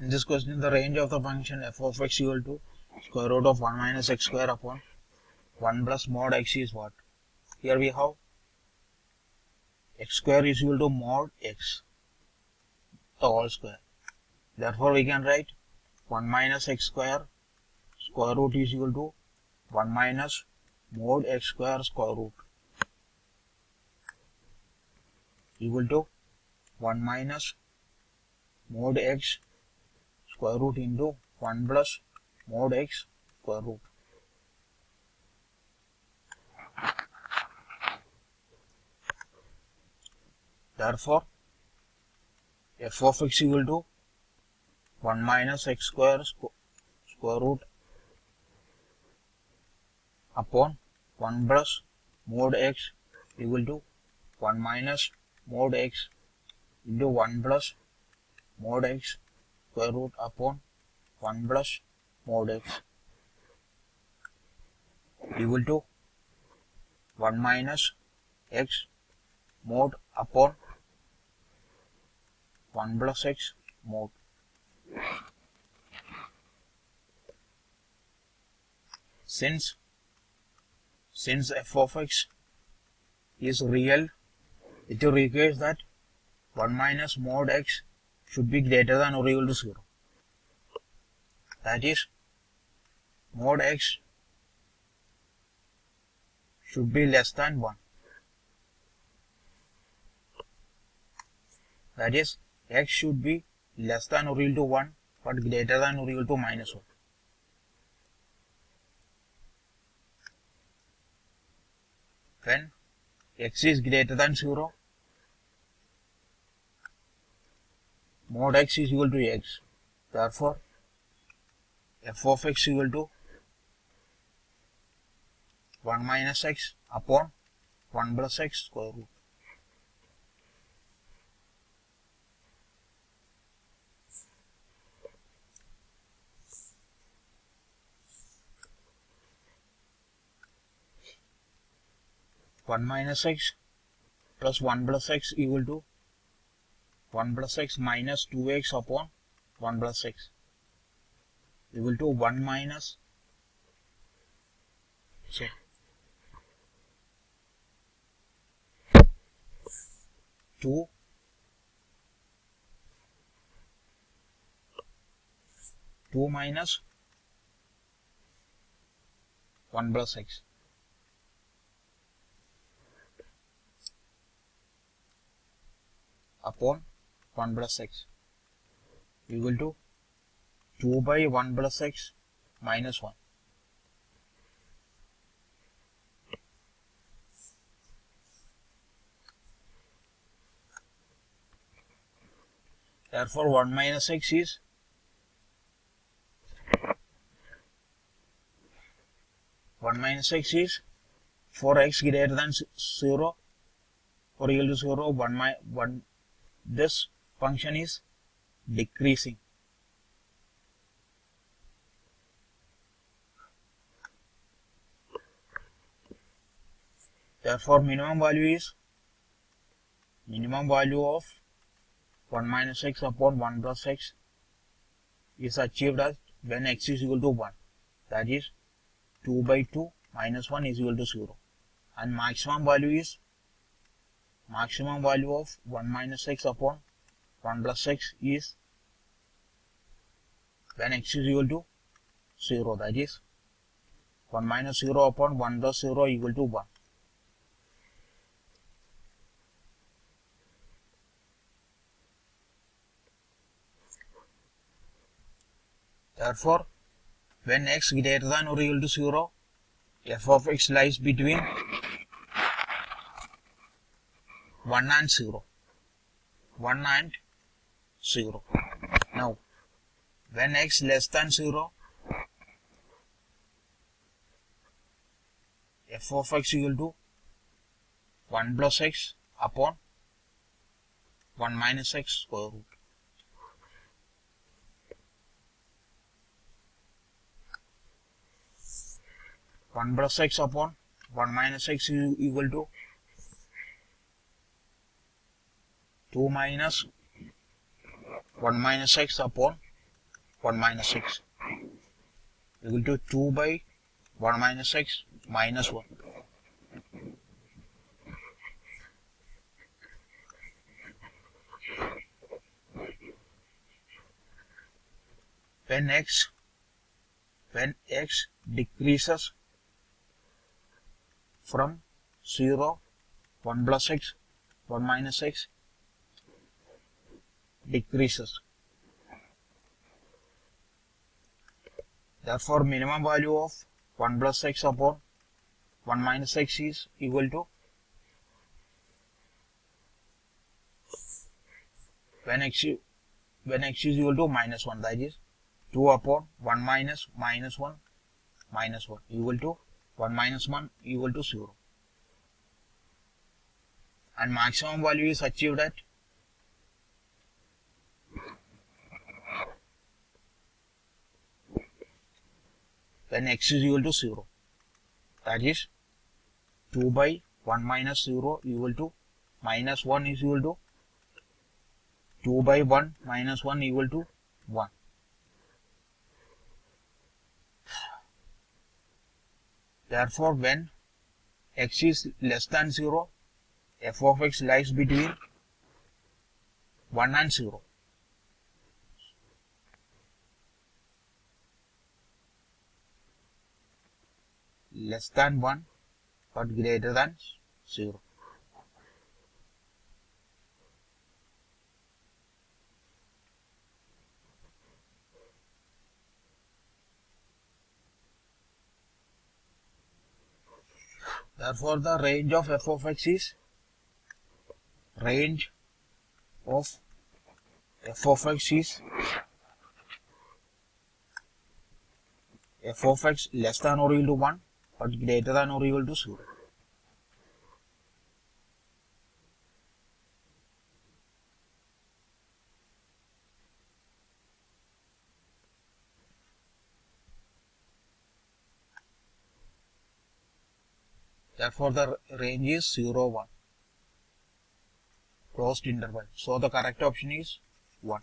In this question, the range of the function f of x equal to square root of 1 minus x square upon 1 plus mod x is what? Here we have x square is equal to mod x, the whole square. Therefore, we can write 1 minus x square square root is equal to 1 minus mod x square square root equal to 1 minus mod x square root into 1 plus mod x square root. Therefore, f of x equal to 1 minus x square square root upon 1 plus mod x equal to 1 minus mod x into 1 plus mod x square root upon 1 plus mod x equal to 1 minus x mod upon 1 plus x mod. Since f of x is real, it requires that 1 minus mod x should be greater than or equal to 0. That is, mod x should be less than 1. That is, x should be less than or equal to 1 but greater than or equal to minus 1. When x is greater than 0, mod x is equal to x. Therefore, f of x equal to 1 minus x upon 1 plus x square root. One minus x plus 1 plus x equal to 1 plus x minus 2x upon 1 plus x equal to 1 minus 2 minus 1 plus x upon 1 plus x equal to 2 by 1 plus x minus 1. Therefore, 1 minus x is 4 x greater than 0 or equal to 0. 1 this function is decreasing. Therefore, minimum value of 1 minus x upon 1 plus x is achieved as when x is equal to 1. That is, 2 by 2 minus 1 is equal to 0. And maximum value of 1 minus x upon 1 plus x is when x is equal to 0. That is, 1 minus 0 upon 1 plus 0 equal to 1. Therefore, when x greater than or equal to 0, f of x lies between 1 and 0. 1 and 0. Now, when x less than 0, f of x equal to 1 plus x upon 1 minus x square root. One plus x upon 1 minus x is equal to 2 minus 1 minus x upon 1 minus 6 equal to 2 by 1 minus 6 minus 1. When x decreases from 0, 1 plus 6, 1 minus 6 decreases. Therefore, minimum value of 1 plus 6 upon 1 minus 6 is equal to, when x is equal to minus 1, that is 2 upon 1 minus 1 equal to 1 minus 1 equal to 0. And maximum value is achieved at when x is equal to 0. That is 2 by 1 minus 0 equal to minus 1 is equal to 2 by 1 minus 1 equal to 1. Therefore, when x is less than 0, f of x lies between 1 and 0. Less than 1 but greater than 0. Therefore, the range of f of x is f of x less than or equal to 1 but greater than or equal to 0. Therefore, the range is 0, 1. Closed interval. So, the correct option is 1.